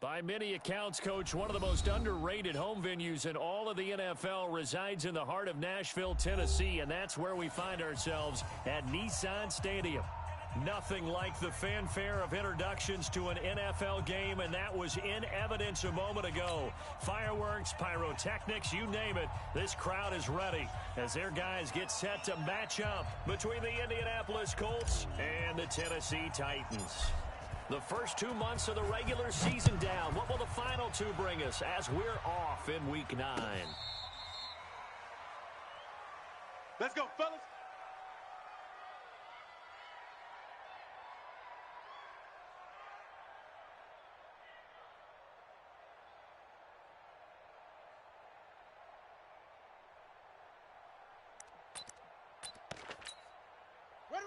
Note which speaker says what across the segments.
Speaker 1: By many accounts, Coach, one of the most underrated home venues in all of the NFL resides in the heart of Nashville, Tennessee, and that's where we find ourselves at Nissan Stadium. Nothing like the fanfare of introductions to an NFL game, and that was in evidence a moment ago. Fireworks, pyrotechnics, you name it, this crowd is ready as their guys get set to match up between the Indianapolis Colts and the Tennessee Titans. The first 2 months of the regular season down. What will the final two bring us as we're off in Week 9?
Speaker 2: Let's go, fellas.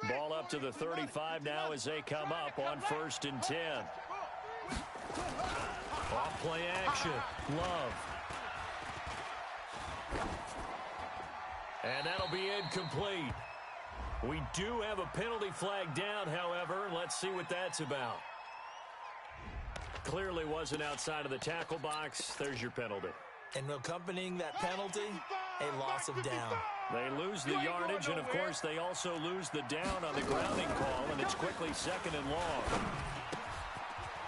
Speaker 1: Ball up to the 35 now as they come up on 1st and 10. Off play action. Love. And that'll be incomplete. We do have a penalty flag down, however. Let's see what that's about. Clearly wasn't outside of the tackle box. There's your penalty.
Speaker 3: And accompanying that penalty, a loss of down.
Speaker 1: They lose the yardage, and, of course, they also lose the down on the grounding call, and it's quickly 2nd and long.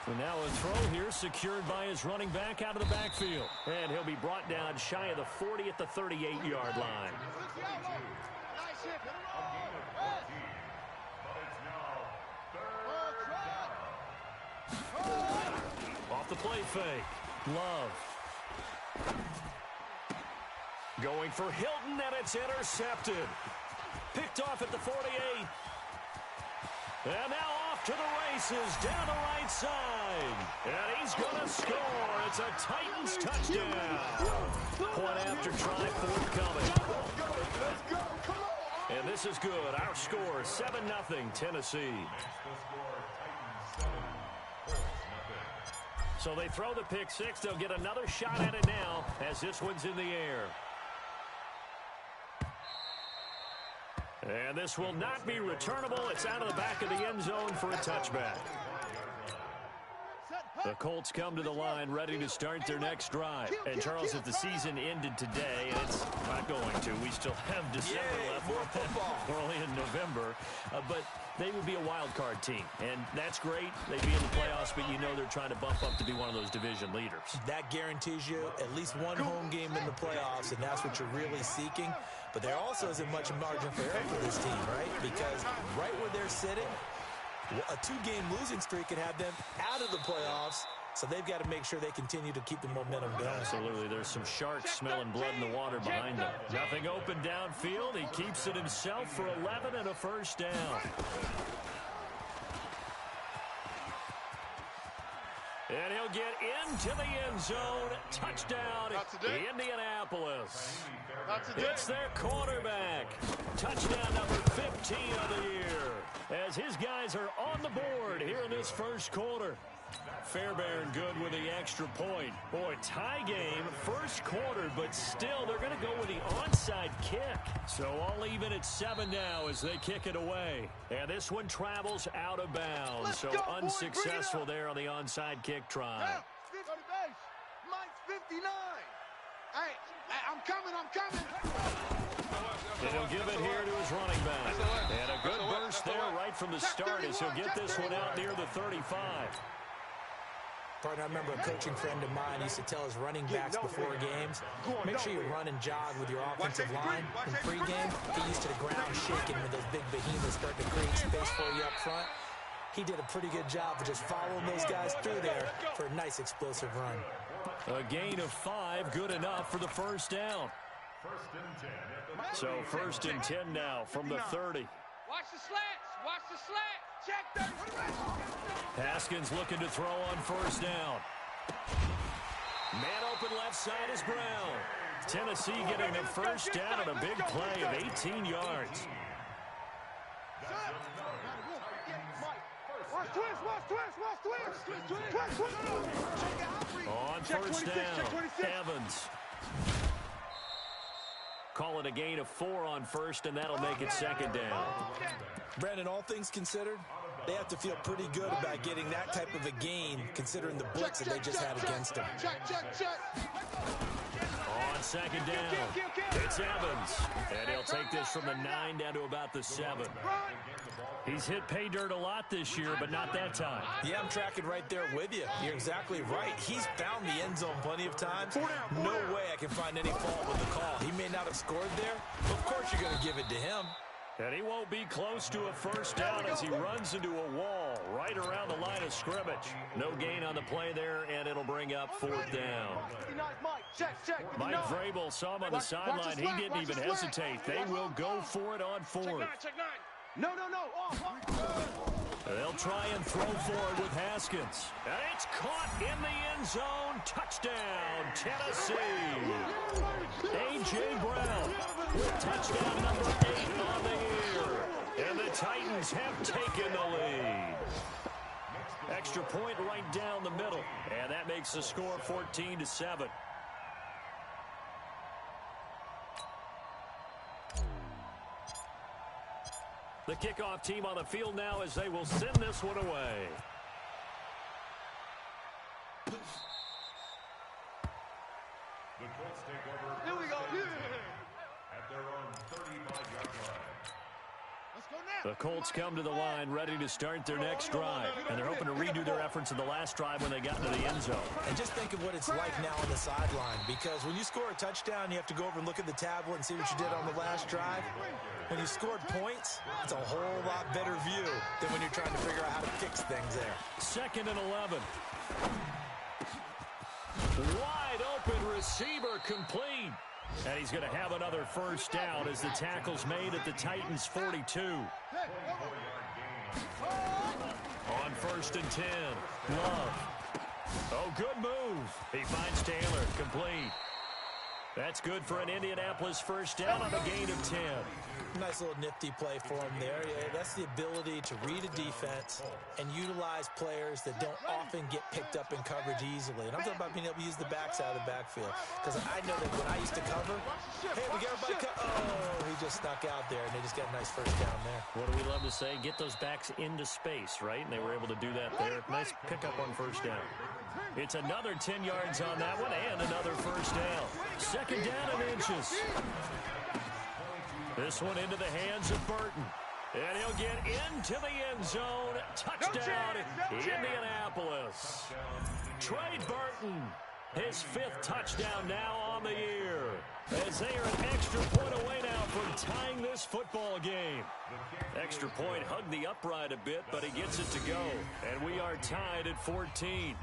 Speaker 1: And now a throw here secured by his running back out of the backfield. And he'll be brought down shy of the 40 at the 38-yard line. Off the play fake. Love. Going for Hilton, and it's intercepted. Picked off at the 48. And now off to the races, down the right side. And he's going to score. It's a Titans touchdown. Point after try forthcoming. And this is good. Our score, 7-0 Tennessee. So they throw the pick six. They'll get another shot at it now as this one's in the air. And this will not be returnable. It's out of the back of the end zone for a touchback. The Colts come to the line ready to start their next drive. And, Charles, if the season ended today, and it's not going to, we still have December left. We're only in November. But they would be a wild card team. And that's great. They'd be in the playoffs, but you know they're trying to bump up to be one of those division leaders.
Speaker 3: That guarantees you at least one home game in the playoffs, and that's what you're really seeking. But there also isn't much margin for error for this team, right? Because right where they're sitting, a 2-game losing streak can have them out of the playoffs, so they've got to make sure they continue to keep the momentum going.
Speaker 1: Absolutely. There's some sharks smelling blood in the water behind them. Nothing open downfield. He keeps it himself for 11 and a first down. And he'll get into the end zone. Touchdown, Indianapolis. It's their quarterback. Touchdown number 15 of the year. As his guys are on the board here in this first quarter. Fairbairn good with the extra point. Boy, tie game, first quarter, but still they're going to go with the onside kick. So all even at 7 now as they kick it away. And this one travels out of bounds. So unsuccessful there on the onside kick try.
Speaker 2: Mike's 59. Hey, I'm coming.
Speaker 1: And he'll give it here to his running back. And a good burst there right from the start as he'll get this one out near the 35.
Speaker 3: Partner, I remember a coaching friend of mine used to tell his running backs before games, make sure you run and jog with your offensive line. In pregame, get used to the ground shaking when those big behemoths start to create space for you up front. He did a pretty good job of just following those guys through there for a nice explosive run.
Speaker 1: A gain of 5, good enough for the first down. So 1st and 10 now from the 30.
Speaker 4: Watch the slats. Watch the slats. Check
Speaker 1: Haskins looking to throw on 1st down. Man open left side is Brown. Tennessee getting the first down on a big play of 18 yards. On 1st down, Evans. Call it a gain of 4 on first, and that'll make it second down.
Speaker 3: Brandon, all things considered, they have to feel pretty good about getting that type of a gain, considering the blitz that they just had against them.
Speaker 1: On second down, it's Evans. And he'll take this from the 9 down to about the 7. He's hit pay dirt a lot this year, but not that time.
Speaker 3: Yeah, I'm tracking right there with you. You're exactly right. He's found the end zone plenty of times. No way I can find any fault with the call. He may not have scored there, but of course you're going to give it to him.
Speaker 1: And he won't be close to a first down as he runs into a wall right around the line of scrimmage. No gain on the play there, and it'll bring up 4th down. Mike Vrabel saw him on the sideline. He didn't even hesitate. They will go for it on 4th.
Speaker 2: No.
Speaker 1: They'll try and throw forward with Haskins. And it's caught in the end zone. Touchdown, Tennessee. A.J. Brown with touchdown number 8 on the year. And the Titans have taken the lead. Extra point right down the middle. And that makes the score 14-7. The kickoff team on the field now as they will send this one away.
Speaker 5: The Colts take over.
Speaker 2: Here we go.
Speaker 5: At their own 35-yard line.
Speaker 2: Let's go now.
Speaker 1: The Colts come to the line ready to start their next drive. And they're hoping to redo their efforts in the last drive when they got into the end zone.
Speaker 3: And just think of what it's like now on the sideline, because when you score a touchdown, you have to go over and look at the tablet and see what you did on the last drive. When you scored points, it's a whole lot better view than when you're trying to figure out how to fix things there.
Speaker 1: 2nd and 11. Wide open receiver complete. And he's going to have another first down as the tackle's made at the Titans' 42. On 1st and 10, Love. Oh, good move. He finds Taylor, complete. That's good for an Indianapolis first down on a gain of 10.
Speaker 3: Nice little nifty play for him there. Yeah, that's the ability to read a defense and utilize players that don't often get picked up in coverage easily. And I'm talking about being able to use the backside of the backfield. Because I know that when I used to cover, hey, we get everybody oh, he just snuck out there, and they just got a nice first down there.
Speaker 1: What do we love to say? Get those backs into space, right? And they were able to do that there. Nice pickup on first down. It's another 10 yards on that one and another first down. 2nd down and inches. This one into the hands of Burton. And he'll get into the end zone. Touchdown, Indianapolis. Trey Burton, his 5th touchdown now on the year. As they are an extra point away now from tying this football game. Extra point hugged the upright a bit, but he gets it to go. And we are tied at 14.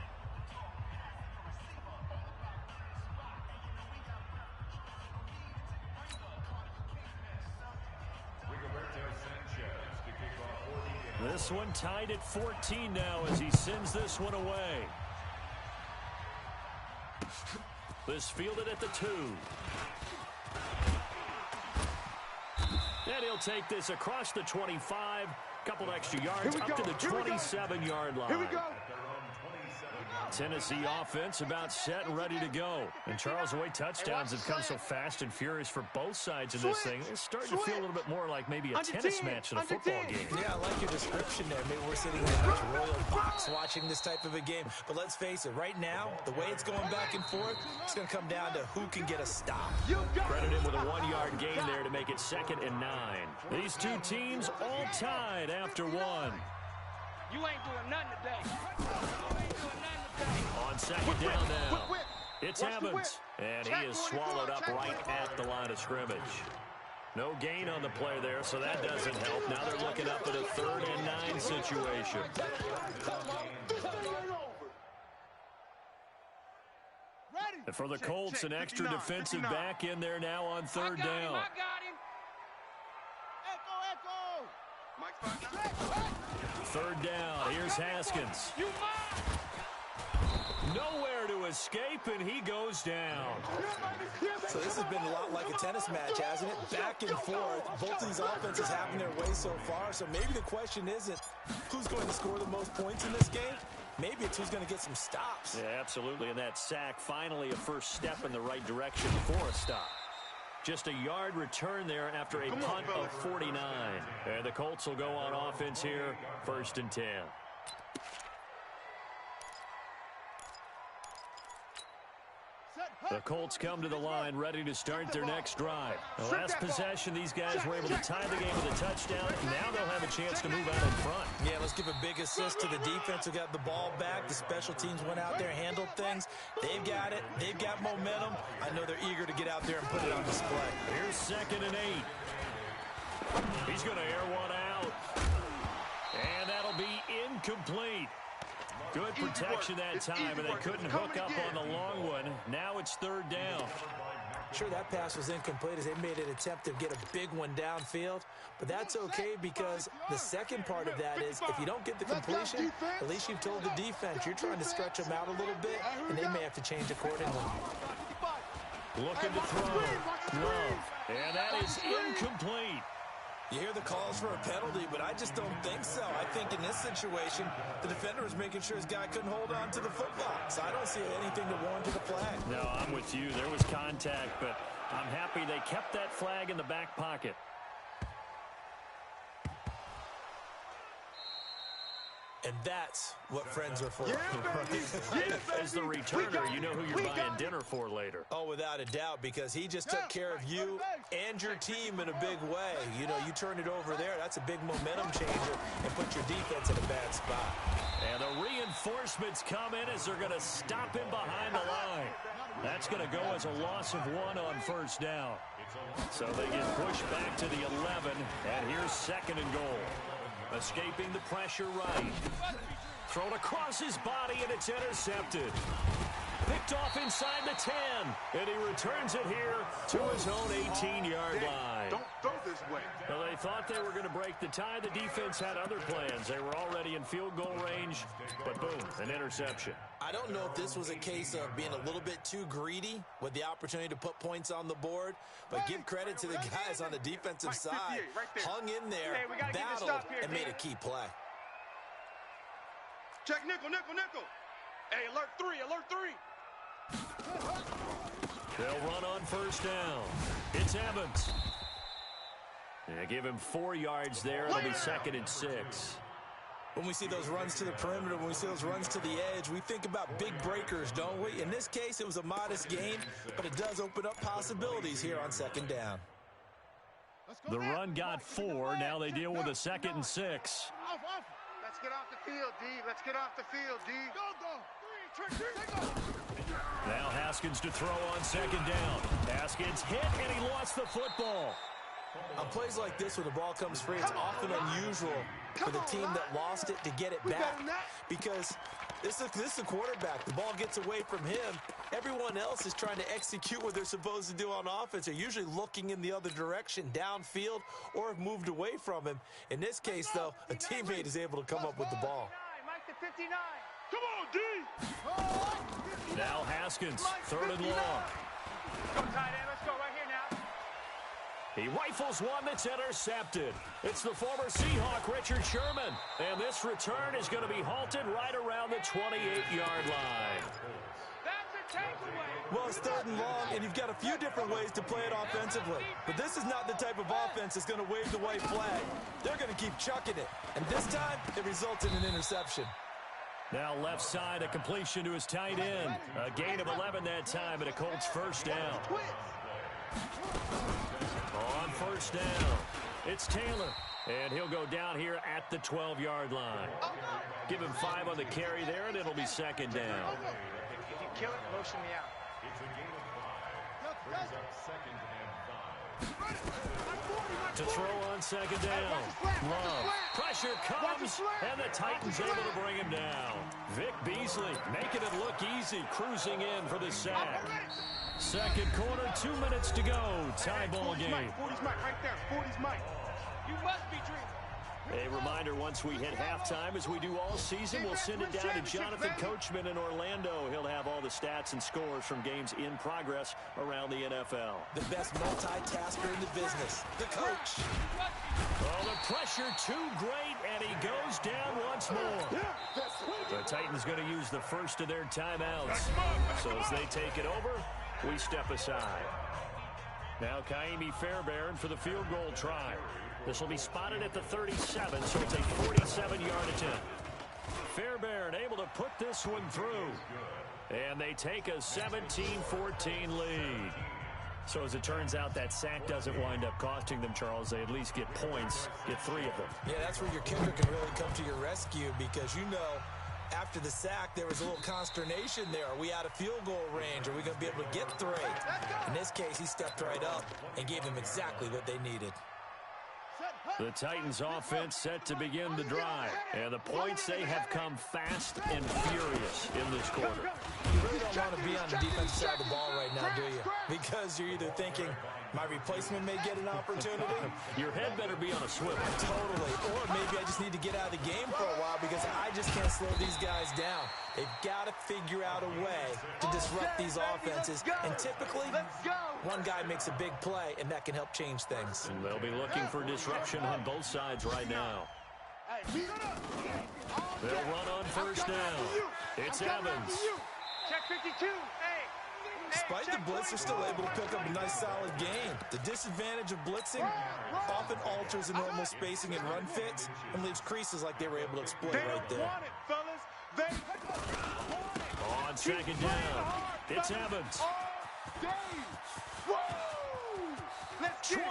Speaker 1: This one tied at 14 now as he sends this one away. This fielded at the 2. And he'll take this across the 25. Couple extra yards up to the 27-yard line.
Speaker 2: Here we go.
Speaker 1: Tennessee offense about set and ready to go. And Charles, the way touchdowns have come so fast and furious for both sides of this thing, it's starting to feel a little bit more like maybe a tennis match than a football game.
Speaker 3: Yeah, I like your description there. Maybe we're sitting in this royal box watching this type of a game. But let's face it, right now, the way it's going back and forth, it's going to come down to who can get a stop.
Speaker 1: Credit him with a 1-yard gain there to make it 2nd and 9. These two teams all tied after 1.
Speaker 4: You ain't doing nothing today.
Speaker 1: On 2nd down now, it's Evans, and he is swallowed up right at the line of scrimmage. No gain on the play there, so that doesn't help. Now they're looking up at a 3rd and 9 situation. And for the Colts, an extra defensive back in there now on 3rd down.
Speaker 4: I got him.
Speaker 2: Echo.
Speaker 1: 3rd down, here's Haskins.
Speaker 4: You mine.
Speaker 1: Nowhere to escape, and he goes down.
Speaker 3: So this has been a lot like a tennis match, hasn't it? Back and forth. Both of these offenses having their way so far. So maybe the question isn't who's going to score the most points in this game. Maybe it's who's going to get some stops.
Speaker 1: Yeah, absolutely. And that sack, finally a first step in the right direction for a stop. Just a yard return there after a punt of 49. And the Colts will go on offense here, 1st and 10. The Colts come to the line ready to start their next drive. The last possession, these guys were able to tie the game with a touchdown. Now they'll have a chance to move out in front.
Speaker 3: Yeah, let's give a big assist to the defense who got the ball back. The special teams went out there, handled things. They've got it. They've got momentum. I know they're eager to get out there and put it on display.
Speaker 1: Here's 2nd and 8. He's going to air one out. And that'll be incomplete. Good protection that time, and they couldn't hook up on the long one. Now it's 3rd down.
Speaker 3: Sure, that pass was incomplete as they made an attempt to get a big one downfield, but that's okay because the second part of that is if you don't get the completion, at least you've told the defense you're trying to stretch them out a little bit, and they may have to change accordingly.
Speaker 1: Looking to throw. Love. And that is incomplete.
Speaker 3: You hear the calls for a penalty, but I just don't think so. I think in this situation, the defender was making sure his guy couldn't hold on to the football. So I don't see anything to warrant the flag.
Speaker 1: No, I'm with you. There was contact, but I'm happy they kept that flag in the back pocket.
Speaker 3: And that's what friends are for.
Speaker 1: As the returner, you know who you're buying dinner for later.
Speaker 3: Oh, without a doubt, because he just took care of you and your team in a big way. You know, you turn it over there, that's a big momentum changer and put your defense in a bad spot.
Speaker 1: And the reinforcements come in as they're going to stop him behind the line. That's going to go as a loss of 1 on 1st down. So they get pushed back to the 11, and here's 2nd and goal. Escaping the pressure right. Thrown across his body, and it's intercepted. Picked off inside the 10. And he returns it here to his own 18-yard line.
Speaker 2: Don't throw this way.
Speaker 1: Well, they thought they were going to break the tie. The defense had other plans. They were already in field goal range, but boom, an interception.
Speaker 3: I don't know if this was a case of being a little bit too greedy with the opportunity to put points on the board, but give credit to the guys on the defensive side. Hung in there, battled, and made a key play.
Speaker 2: Check nickel, nickel, nickel. Hey, alert 3, alert 3.
Speaker 1: They'll run on 1st down. It's Evans. They give him 4 yards there. It'll be 2nd and 6.
Speaker 3: When we see those runs to the perimeter, when we see those runs to the edge, we think about big breakers, don't we? In this case, it was a modest gain, but it does open up possibilities here on 2nd down.
Speaker 1: The run got 4. Now they deal with a 2nd and 6.
Speaker 2: Let's get off the field, D. Let's get off the field, D. Go.
Speaker 1: Now Haskins to throw on 2nd down. Haskins hit, and he lost the football.
Speaker 3: On plays like this where the ball comes free, it's often unusual for the team that lost it to get it back. Because this is a quarterback. The ball gets away from him. Everyone else is trying to execute what they're supposed to do on offense. They're usually looking in the other direction, downfield, or have moved away from him. In this case, though, a teammate is able to come up with the ball.
Speaker 4: Mike to 59.
Speaker 2: Come on, D.
Speaker 1: Now Haskins, 3rd and long.
Speaker 4: Go tight end. Let's go right here now.
Speaker 1: He rifles one that's intercepted. It's the former Seahawk, Richard Sherman. And this return is going to be halted right around the 28-yard line.
Speaker 4: That's a takeaway.
Speaker 3: Well, it's 3rd and long, and you've got a few different ways to play it offensively. But this is not the type of offense that's going to wave the white flag. They're going to keep chucking it. And this time, it results in an interception.
Speaker 1: Now left side, a completion to his tight end. A gain of 11 that time, and a Colts 1st down. On 1st down, it's Taylor. And he'll go down here at the 12-yard line. Give him 5 on the carry there, and it'll be 2nd down.
Speaker 4: If you kill it, motion me out.
Speaker 5: It's a gain of 5. Brings up 2nd and 5.
Speaker 1: To throw on 2nd down. Love. Pressure comes, and the Titans able to bring him down. Vic Beasley making it look easy, cruising in for the sack. 2nd quarter, 2 minutes to go. Tie ball game.
Speaker 2: 40's Mike right there. 40's Mike.
Speaker 4: You must be dreaming.
Speaker 1: A reminder, once we hit halftime, as we do all season, we'll send it down to Jonathan Coachman in Orlando. He'll have all the stats and scores from games in progress around the NFL.
Speaker 3: The best multitasker in the business, the coach.
Speaker 1: Oh, the pressure too great, and he goes down once more. The Titans going to use the first of their timeouts. So as they take it over, we step aside. Now Kaimi Fairbairn for the field goal try. This will be spotted at the 37, so it's a 47-yard attempt. Fairbairn able to put this one through. And they take a 17-14 lead. So as it turns out, that sack doesn't wind up costing them, Charles. They at least get points, get 3 of them.
Speaker 3: Yeah, that's where your kicker can really come to your rescue because, you know, after the sack, there was a little consternation there. Are we out of field goal range? Are we going to be able to get 3? In this case, he stepped right up and gave them exactly what they needed.
Speaker 1: The Titans offense set to begin the drive. And the points, they have come fast and furious in this quarter.
Speaker 3: You really don't want to be on the defensive side of the ball right now, do you? Because you're either thinking, my replacement may get an opportunity.
Speaker 1: Your head better be on a swivel.
Speaker 3: Totally. Or maybe I just need to get out of the game for a while because I just can't slow these guys down. They've got to figure out a way to disrupt these offenses. And typically, one guy makes a big play, and that can help change things.
Speaker 1: And they'll be looking for disruption on both sides right now. They'll run on first down. It's Evans.
Speaker 4: Check 52. Hey.
Speaker 3: Despite the blitz, they're still able to pick up a nice, solid gain. The disadvantage of blitzing often alters the normal spacing and run fits and leaves creases like they were able to exploit right there.
Speaker 1: On second down, it's Evans. 20.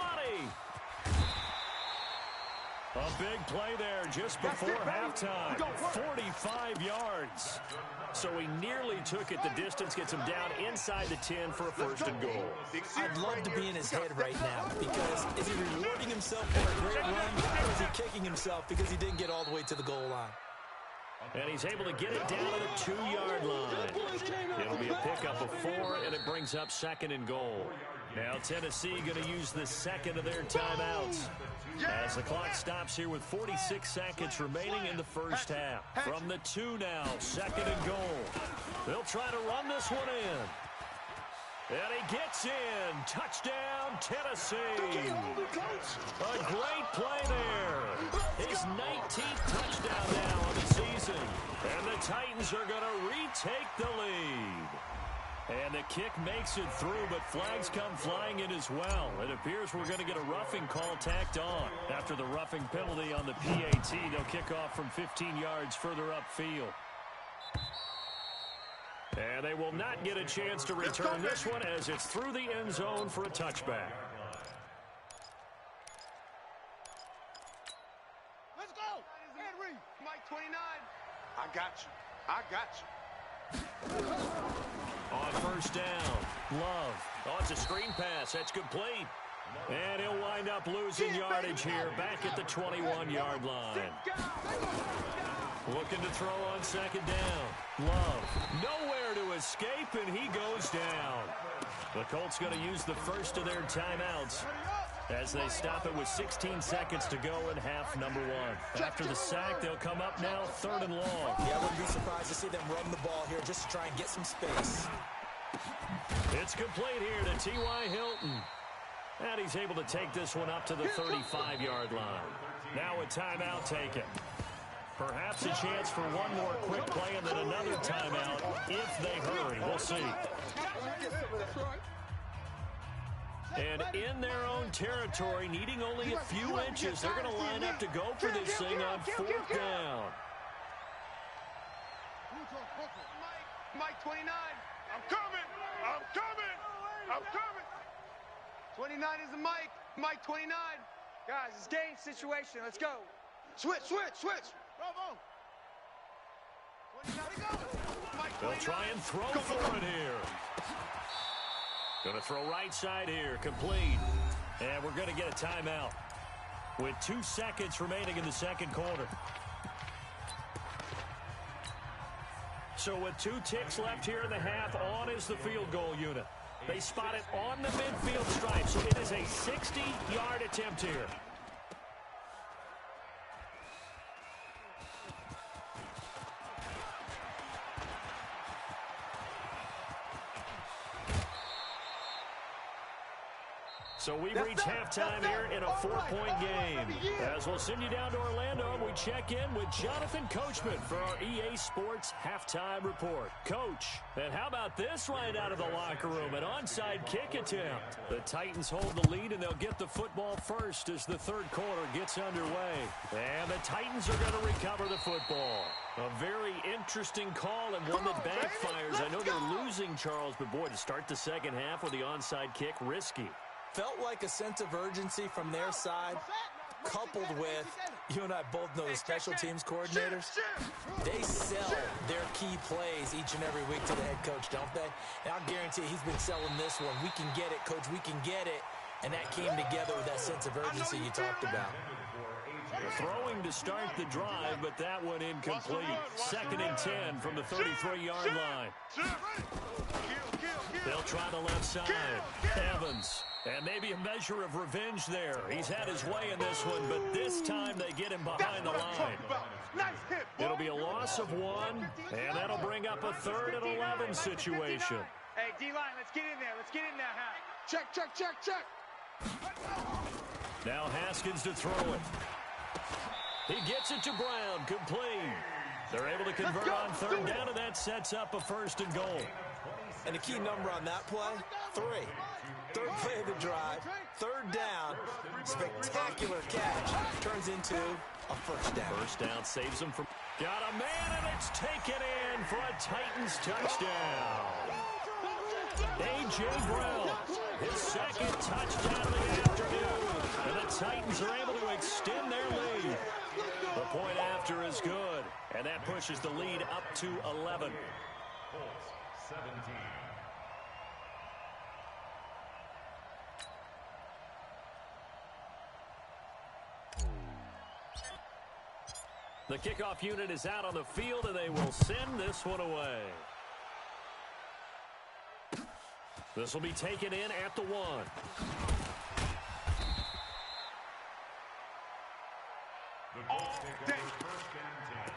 Speaker 1: A big play there just before halftime. 45 yards. So he nearly took it the distance, gets him down inside the 10 for a first and goal.
Speaker 3: I'd love to be in his head right now because is he rewarding himself for a great run or is he kicking himself because he didn't get all the way to the goal line?
Speaker 1: And he's able to get it down to the 2-yard line. It'll be a pickup of 4, and it brings up second and goal. Now Tennessee going to use the second of their timeouts as the clock stops here with 46 seconds remaining in the first half. From the 2 now, second and goal. They'll try to run this one in. And he gets in. Touchdown, Tennessee. A great play there. His 19th touchdown now of the season. And the Titans are going to retake the lead. And the kick makes it through, but flags come flying in as well. It appears we're going to get a roughing call tacked on. After the roughing penalty on the PAT, they'll kick off from 15 yards further upfield. And they will not get a chance to return this one as it's through the end zone for a touchback.
Speaker 2: Let's go. Henry. Mike 29. I got you. I got you.
Speaker 1: On first down, Love. Oh, it's a screen pass. That's complete. And he'll wind up losing yardage here back at the 21-yard line. Looking to throw on second down. Love. Nowhere to escape, and he goes down. The Colts going to use the first of their timeouts as they stop it with 16 seconds to go in half number 1. After the sack, they'll come up now 3rd and long.
Speaker 3: Yeah, I wouldn't be surprised to see them run the ball here just to try and get some space.
Speaker 1: It's complete here to T.Y. Hilton. And he's able to take this one up to the 35-yard line. Now a timeout taken. Perhaps a chance for one more quick play and then another timeout if they hurry. We'll see. And in their own territory, needing only a few inches, they're going to line up to go for this thing on 4th down.
Speaker 2: Mike 29. I'm coming. I'm coming. I'm coming. 29 is the Mike. Mike 29.
Speaker 4: Guys, it's game situation. Let's go.
Speaker 2: Switch. Bravo. 29.
Speaker 1: They'll try and throw for it here. Going to throw right side here, complete. And we're going to get a timeout with 2 seconds remaining in the second quarter. So with 2 ticks left here in the half, on is the field goal unit. They spot it on the midfield stripe, so it is a 60-yard attempt here. So we've reached halftime here in a 4-point game. As we'll send you down to Orlando, we check in with Jonathan Coachman for our EA Sports Halftime Report. Coach, and how about this right out of the locker room? An onside kick attempt. The Titans hold the lead, and they'll get the football first as the third quarter gets underway. And the Titans are going to recover the football. A very interesting call and one that backfires. I know they're losing, Charles, but boy, to start the second half with the onside kick, risky.
Speaker 3: Felt like a sense of urgency from their side, coupled with, you and I both know the special teams coordinators. They sell their key plays each and every week to the head coach, don't they? And I'll guarantee he's been selling this one. We can get it, coach, we can get it. And that came together with that sense of urgency you talked about.
Speaker 1: Throwing to start the drive, but that one incomplete. 2nd and 10 from the 33-yard line. They'll try the left side. Evans. And maybe a measure of revenge there. He's had his way in this one, but this time they get him behind the line. It'll be a loss of 1, and that'll bring up a 3rd and 11 situation.
Speaker 4: Hey, D-line, let's get in there. Let's get in there, Hal. Check.
Speaker 1: Now Haskins to throw it. He gets it to Brown, complete. They're able to convert on 3rd down, and that sets up a 1st and goal.
Speaker 3: And the key number on that play, 3. 3rd play of the drive, 3rd down, spectacular catch, turns into a 1st down.
Speaker 1: 1st down saves them from... Got a man, and it's taken in for a Titans touchdown. A.J. Brown, his 2nd touchdown of the afternoon. And the Titans are able to extend their lead. The point after is good, and that pushes the lead up to 11.
Speaker 5: 17.
Speaker 1: The kickoff unit is out on the field, and they will send this one away. This will be taken in at the 1.
Speaker 5: The Colts take over 1st and 10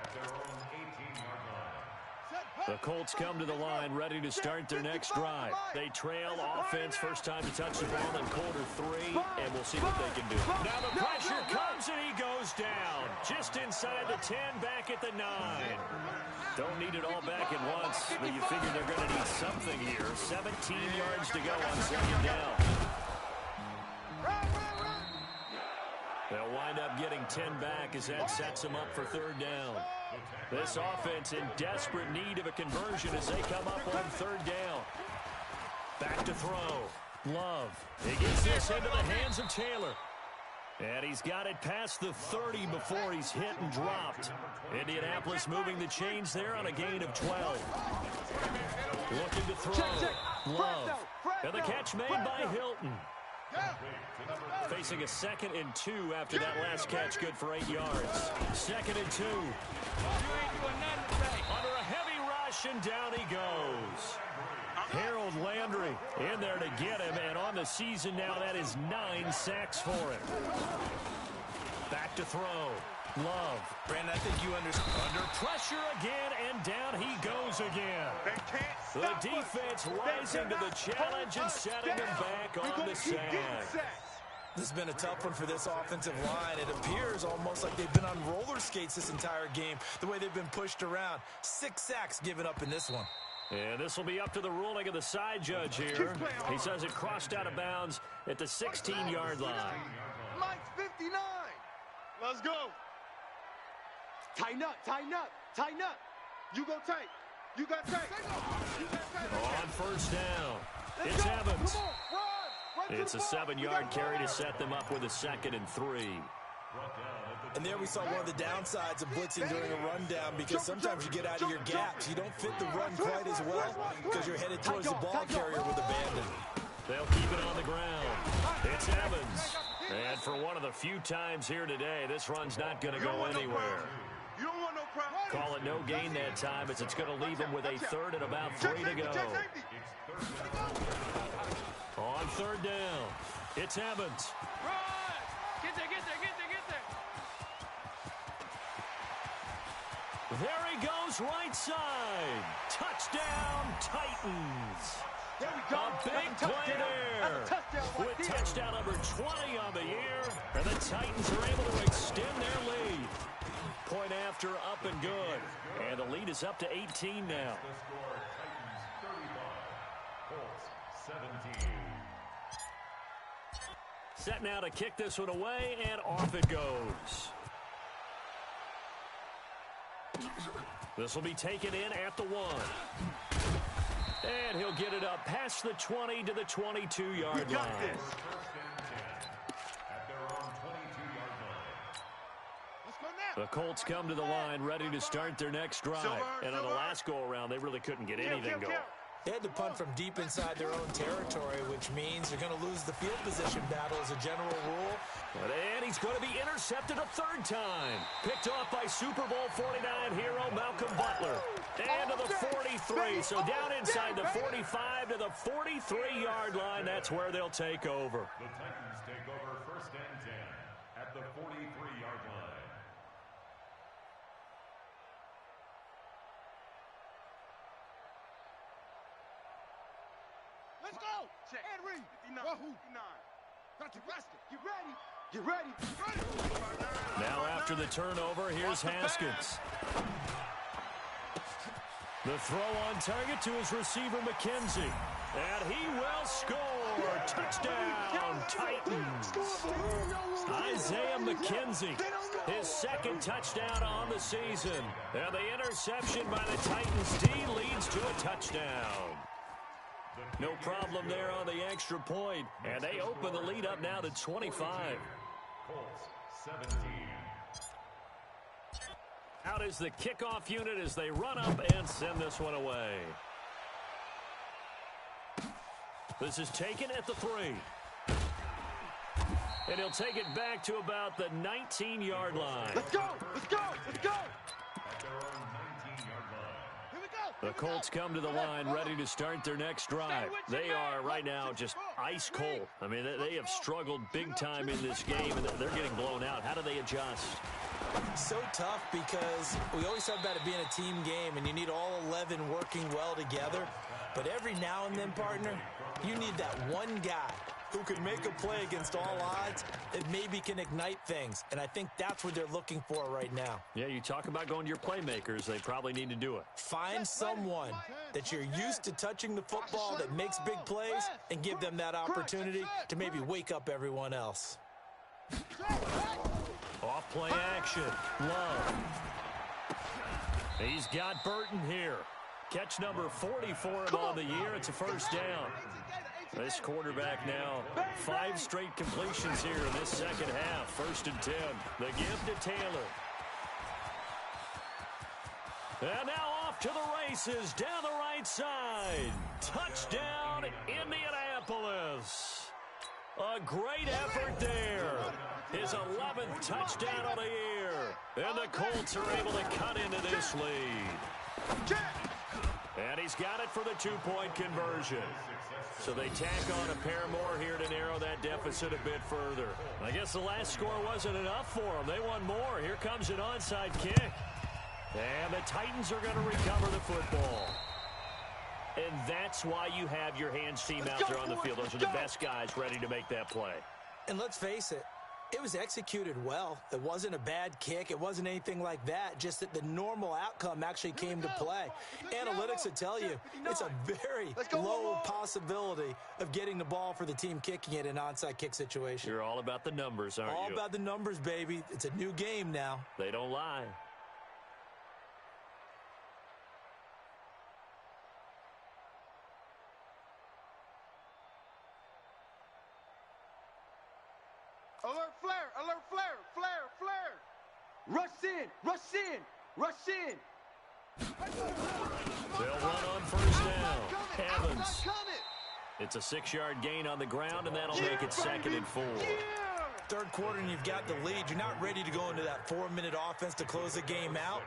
Speaker 5: at their own 18-yard line.
Speaker 1: The Colts come to the line ready to start their next drive. They trail offense, first time to touch the ball in quarter 3, and we'll see what they can do. Now the pressure comes, and he goes down. Just inside the 10, back at the 9. Don't need it all back at once, but you figure they're going to need something here. 17 yards to go on 2nd down. They'll wind up getting 10 back as that sets them up for 3rd down. This offense in desperate need of a conversion as they come up on 3rd down. Back to throw. Love. He gets this into the hands of Taylor. And he's got it past the 30 before he's hit and dropped. Indianapolis moving the chains there on a gain of 12. Looking to throw. Love. And the catch made by Hilton. Facing a 2nd and 2 after that last catch, good for 8 yards. 2nd and 2. Under a heavy rush, and down he goes. Harold Landry in there to get him, and on the season now, that is 9 sacks for him. Back to throw. Love.
Speaker 3: Brandon, I think you understand.
Speaker 1: Under pressure again, and down he goes again. The defense rising to the challenge and setting them back on the sack.
Speaker 3: This has been a tough one for this offensive line. It appears almost like they've been on roller skates this entire game, the way they've been pushed around. 6 sacks given up in this one.
Speaker 1: And this will be up to the ruling of the side judge here. He says it crossed out of bounds at the 16-yard line.
Speaker 2: Mike's 59. Let's go. Tighten up. You go tight. You got tight.
Speaker 1: On 1st down, it's Evans. It's a 7-yard carry to set them up with a 2nd and 3.
Speaker 3: And there we saw one of the downsides of blitzing during a rundown, because sometimes you get out of your gaps. You don't fit the run quite as well because you're headed towards the ball carrier with abandon.
Speaker 1: They'll keep it on the ground. It's Evans. And for one of the few times here today, this run's not going to go anywhere.
Speaker 2: You don't want no problem.
Speaker 1: Call it no gain that time, as it's going to leave them with a 3rd and about 3 to go. On 3rd down, it's Evans.
Speaker 4: Get there.
Speaker 1: There he goes, right side. Touchdown, Titans. A big play there. With touchdown number 20 on the year, and the Titans are able to extend their lead. Point after, up and good. And the lead is up to 18 now.
Speaker 5: The score, Titans 35, Colts 17.
Speaker 1: Set now to kick this one away, and off it goes. This will be taken in at the 1. And he'll get it up past the 20 to the 22-yard line. The Colts come to the line ready to start their next drive. And on the last go-around, they really couldn't get anything going.
Speaker 3: They had to punt from deep inside their own territory, which means you're going to lose the field position battle as a general rule.
Speaker 1: And he's going to be intercepted a third time. Picked off by Super Bowl 49 hero Malcolm Butler. And to the 43. So down inside the 45 to the 43-yard line. That's where they'll take over.
Speaker 5: The Titans take over 1st and 10 at the 43-yard line.
Speaker 2: Let's go. Check. And read. 59. Wahoo. 59. Got you rested. Get ready. Get ready. Get ready.
Speaker 1: Now after the turnover, here's Haskins. The throw on target to his receiver, McKenzie. And he will score. Touchdown, Titans. Isaiah McKenzie, his second touchdown on the season. And the interception by the Titans D leads to a touchdown. No problem there on the extra point. And they open the lead up now to 25.
Speaker 5: Colts 17.
Speaker 1: Out is the kickoff unit as they run up and send this one away. This is taken at the 3. And he'll take it back to about the 19-yard line.
Speaker 2: Let's go. Let's go. Let's go.
Speaker 5: At their own 19-yard line.
Speaker 2: Here we go.
Speaker 1: The Colts come to the line ready to start their next drive. They are right now just ice cold. I mean, they have struggled big time in this game, and they're getting blown out. How do they adjust?
Speaker 3: So tough because we always talk about it being a team game, and you need all 11 working well together. But every now and then, partner, you need that one guy who can make a play against all odds that maybe can ignite things. And I think that's what they're looking for right now.
Speaker 1: Yeah, you talk about going to your playmakers. They probably need to do it.
Speaker 3: Find someone that you're used to touching the football that makes big plays and give them that opportunity to maybe wake up everyone else.
Speaker 1: Off play action. Love. He's got Burton here. Catch number 40 for him on the year. It's a first down. This quarterback now, 5 straight completions here in this second half. 1st and 10. The give to Taylor. And now off to the races down the right side. Touchdown, Indianapolis. A great effort there. His 11th touchdown of the year. And the Colts are able to cut into this lead. And he's got it for the 2-point conversion. So they tack on a pair more here to narrow that deficit a bit further. I guess the last score wasn't enough for them. They won more. Here comes an onside kick. And the Titans are going to recover the football. And that's why you have your hands team out there on the field. Those are the best guys ready to make that play.
Speaker 3: And let's face it, it was executed well. It wasn't a bad kick. It wasn't anything like that. Just that the normal outcome actually came to play. Analytics will tell you it's a very low possibility of getting the ball for the team kicking it in an onside kick situation.
Speaker 1: You're all about the numbers, aren't you?
Speaker 3: All about the numbers, baby. It's a new game now.
Speaker 1: They don't lie.
Speaker 2: Alert flare, alert flare, flare, flare. Rush in, rush in, rush in.
Speaker 1: They'll run on first down. Evans. It's a 6-yard gain on the ground, and that'll make it 2nd and 4.
Speaker 3: Third quarter, and you've got the lead. You're not ready to go into that 4-minute offense to close the game out.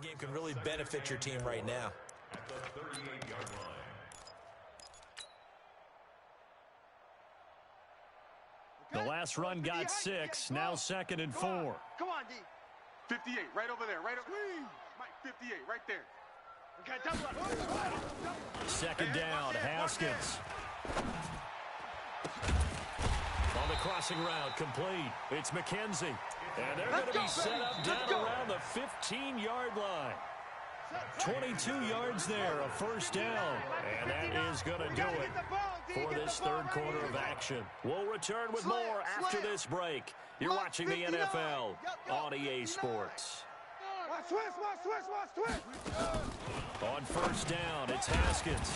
Speaker 3: passing game can really benefit your team right now.
Speaker 5: At the 38-yard line.
Speaker 1: The last run got 6, now 2nd and 4.
Speaker 2: Come on, D. 58, right over there, right over there. Mike, 58, right there. Okay, double up.
Speaker 1: 2nd down, Haskins. On the crossing route, complete. It's McKenzie. And they're going to be set up down around the 15-yard line. 22 yards there, a first down. And that is going to do it for this third quarter of action. We'll return with more after this break. You're watching the NFL on EA Sports.
Speaker 2: Watch twist.
Speaker 1: On first down, it's Haskins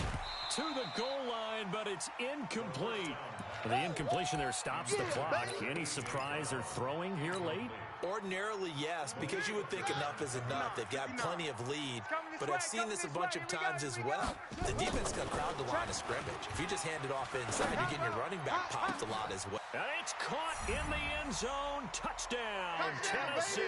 Speaker 1: to the goal line, but it's incomplete. The incompletion there stops the clock. Any surprise they're throwing here late?
Speaker 3: Ordinarily, yes, because you would think enough is enough. They've got plenty of lead, but I've seen this a bunch of times as well. The defense got crowd the line of scrimmage. If you just hand it off inside, you're getting your running back popped a lot as well.
Speaker 1: And it's caught in the end zone. Touchdown, Tennessee.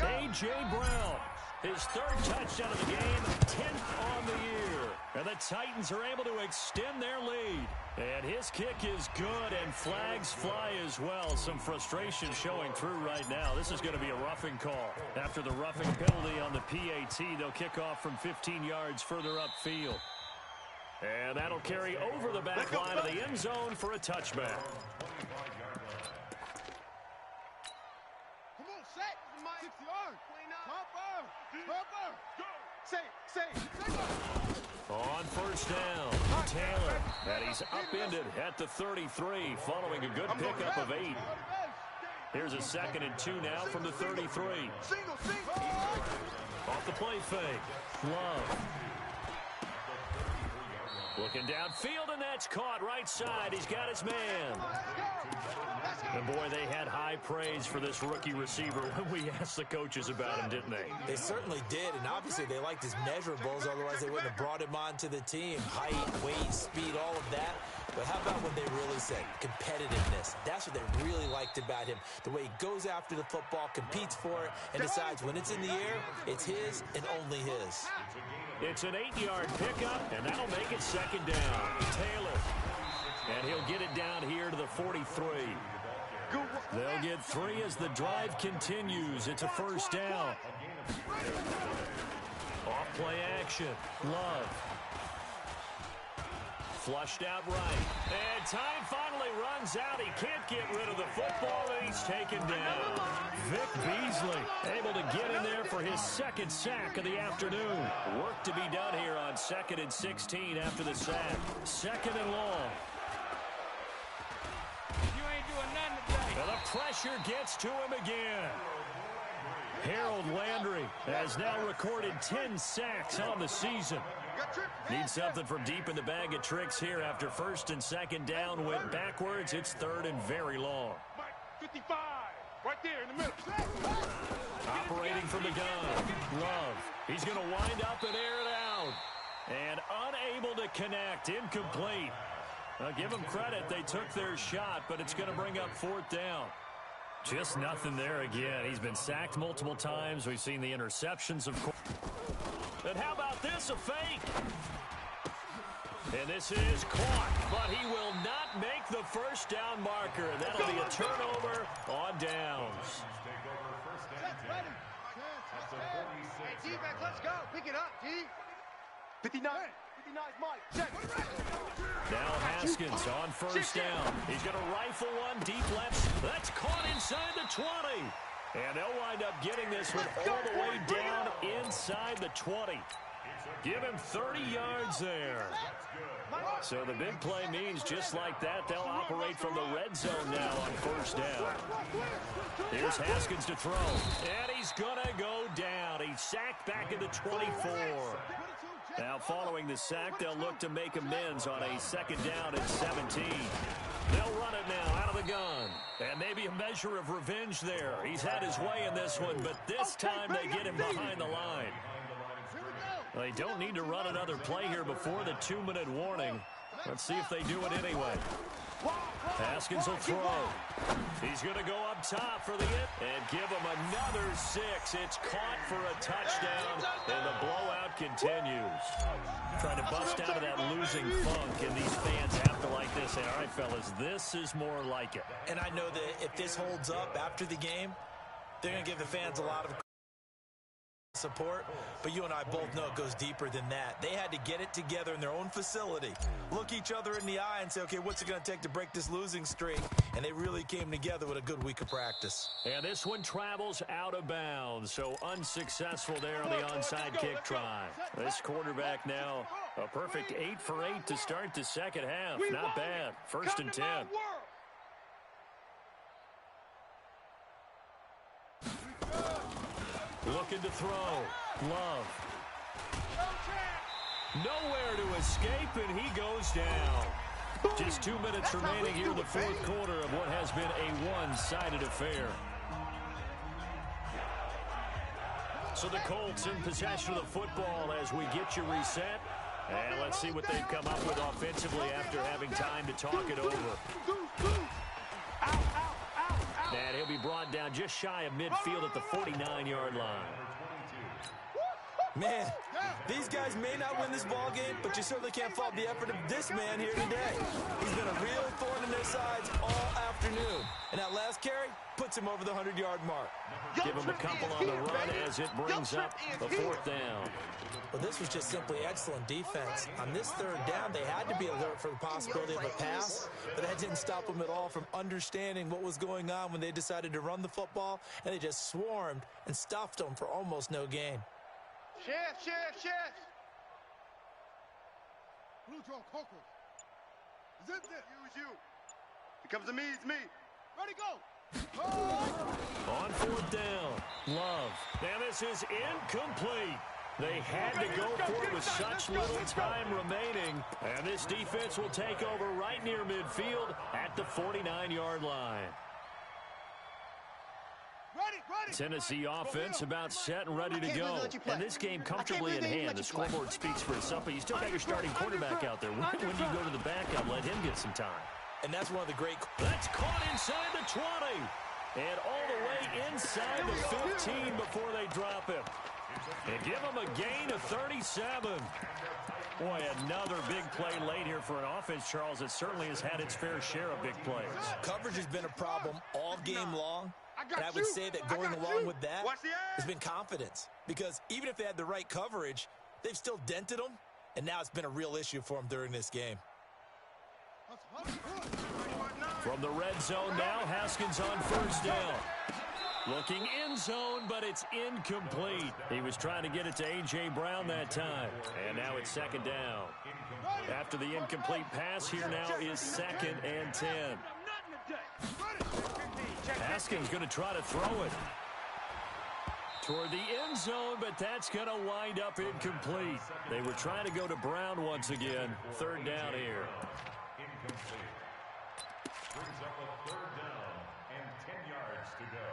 Speaker 1: A.J. Brown, his 3rd touchdown of the game, 10th on the year. And the Titans are able to extend their lead. And his kick is good, and flags fly as well. Some frustration showing through right now. This is going to be a roughing call. After the roughing penalty on the PAT, they'll kick off from 15 yards further upfield. And that'll carry over the back line of the end zone for a touchback. On first down, Taylor, and he's upended at the 33, following a good pickup of 8. Here's a 2nd and 2 now from the 33. Off the play fake, Love. Looking downfield, and that's caught right side. He's got his man. And boy, they had high praise for this rookie receiver when we asked the coaches about him, didn't they?
Speaker 3: They certainly did, and obviously they liked his measurables, otherwise they wouldn't have brought him onto the team. Height, weight, speed, all of that. But how about when they really said competitiveness? That's what they really liked about him. The way he goes after the football, competes for it, and decides when it's in the air, it's his and only his.
Speaker 1: It's an 8-yard pickup, and that'll make it 2nd down. Taylor. And he'll get it down here to the 43. They'll get 3 as the drive continues. It's a first down. Off play action. Love. Flushed out right. And time finally runs out. He can't get rid of the football, and he's taken down. Vic Beasley able to get in there for his 2nd sack of the afternoon. Work to be done here on 2nd and 16 after the sack. 2nd and long.
Speaker 4: You ain't doing nothing today.
Speaker 1: And the pressure gets to him again. Harold Landry has now recorded 10 sacks on the season. Needs something from deep in the bag of tricks here after 1st and 2nd down went backwards. It's 3rd and very long.
Speaker 2: 55, right there in the middle.
Speaker 1: Operating from the gun, Love. He's going to wind up and air it out. And unable to connect, incomplete. Now give them credit, they took their shot, but it's going to bring up 4th down. Just nothing there again. He's been sacked multiple times. We've seen the interceptions, of course. And how about this, a fake? And this is caught, but he will not make the first down marker. And that'll be a turnover on downs.
Speaker 2: Hey, D-back, let's go. Pick it up, D. 59. 59's Mike. Check.
Speaker 1: Now Haskins on first down. He's going to rifle one deep left. That's caught inside the 20. And they'll wind up getting this one all the way down inside the 20. Give him 30 yards there. So the big play means just like that, they'll operate from the red zone now on first down. Here's Haskins to throw. And he's going to go down. He's sacked back at the 24. Now following the sack, they'll look to make amends on a 2nd down at 17. They'll run it now out of the gun. And maybe a measure of revenge there. He's had his way in this one, but this time they get him behind the line. They don't need to run another play here before the 2-minute warning. Let's see if they do it anyway. Pass Haskins will throw. He's going to go up top for the hit and give him another 6. It's caught for a touchdown, and the blowout continues. Trying to bust out of that losing funk, and these fans have to like this. Say, all right, fellas, this is more like it.
Speaker 3: And I know that if this holds up after the game, they're going to give the fans a lot of support, but you and I both know it goes deeper than that. They had to get it together in their own facility, look each other in the eye and say, okay, what's it going to take to break this losing streak? And they really came together with a good week of practice.
Speaker 1: And this one travels out of bounds, so unsuccessful there on the onside kick try. This quarterback now a perfect 8 for 8 to start the second half. Not bad. 1st and 10. Looking to throw. Love. Nowhere to escape, and he goes down. Just 2 minutes remaining here in the 4th quarter of what has been a one-sided affair. So the Colts in possession of the football as we get you reset. And let's see what they've come up with offensively after having time to talk it over. And he'll be brought down just shy of midfield at the 49-yard line.
Speaker 3: Man, these guys may not win this ball game, but you certainly can't fault the effort of this man here today. He's been a real thorn in their sides all afternoon. And that last carry puts him over the 100-yard mark.
Speaker 1: Give him a couple on the run as it brings up the 4th down.
Speaker 3: Well, this was just simply excellent defense. On this 3rd down, they had to be alert for the possibility of a pass, but that didn't stop them at all from understanding what was going on when they decided to run the football, and they just swarmed and stuffed them for almost no gain.
Speaker 2: Shift.
Speaker 4: Blue draw, Coco. Zip.
Speaker 2: Use you. It comes to me, it's me.
Speaker 4: Ready, go.
Speaker 1: On 4th down, Love. And this is incomplete. They had to go for it with such little time remaining. And this defense will take over right near midfield at the 49-yard line. Tennessee offense about set and ready to go. And this game comfortably in hand. The scoreboard speaks for itself, but you still got your starting quarterback out there. When do you go to the backup? Let him get some time.
Speaker 3: And that's one of the great...
Speaker 1: That's caught inside the 20. And all the way inside the 15 before they drop him. And give him a gain of 37. Boy, another big play late here for an offense, Charles, that certainly has had its fair share of big plays.
Speaker 3: Coverage has been a problem all game long. And I would say that going along with that has been confidence. Because even if they had the right coverage, they've still dented them. And now it's been a real issue for them during this game.
Speaker 1: From the red zone now, Haskins on 1st down. Looking in zone, but it's incomplete. He was trying to get it to A.J. Brown that time. And now it's 2nd down. After the incomplete pass, here now is 2nd and 10. Haskins going to try to throw it toward the end zone, but that's going to wind up incomplete. They were trying to go to Brown once again. 3rd down here.
Speaker 5: Incomplete. Brings up a 3rd down and 10 yards to go.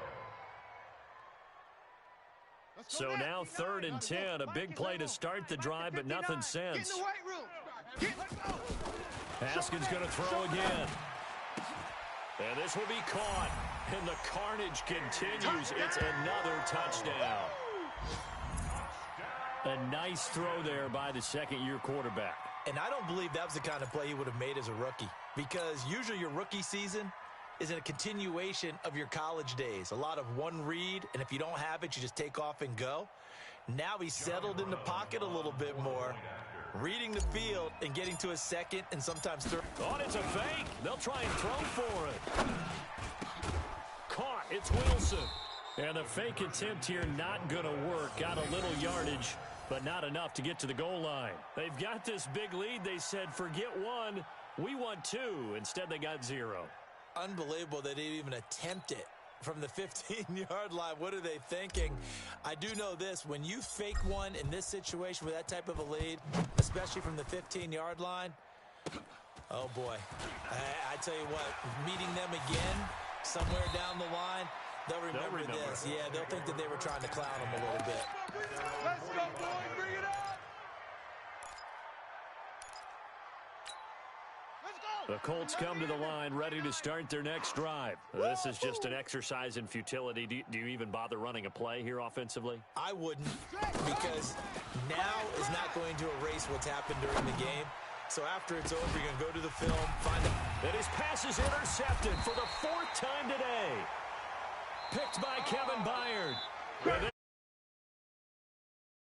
Speaker 1: So now 3rd and 10, a big play to start the drive, but nothing since. Haskins going to throw again. And this will be caught. And the carnage continues. It's another touchdown. A nice throw there by the 2nd-year quarterback.
Speaker 3: And I don't believe that was the kind of play he would have made as a rookie. Because usually your rookie season is in a continuation of your college days. A lot of one read, and if you don't have it, you just take off and go. Now he's settled in the pocket a little bit more, reading the field and getting to a 2nd and sometimes 3rd.
Speaker 1: Oh, it's a fake. They'll try and throw for it. Caught. It's Wilson. And the fake attempt here not going to work. Got a little yardage, but not enough to get to the goal line. They've got this big lead. They said, forget 1. We want 2. Instead, they got 0.
Speaker 3: Unbelievable they didn't even attempt it from the 15-yard line. What are they thinking? I do know this. When you fake one in this situation with that type of a lead, especially from the 15-yard line, oh, boy. I tell you what, meeting them again somewhere down the line, they'll remember this. Yeah, they'll think that they were trying to clown them a little bit.
Speaker 2: Let's go, boy. Bring it up.
Speaker 1: The Colts come to the line ready to start their next drive. This is just an exercise in futility. Do you even bother running a play here offensively?
Speaker 3: I wouldn't, because now is not going to erase what's happened during the game. So after it's over, you're going to go to the film, find it.
Speaker 1: And his pass is intercepted for the 4th time today. Picked by Kevin Byard. And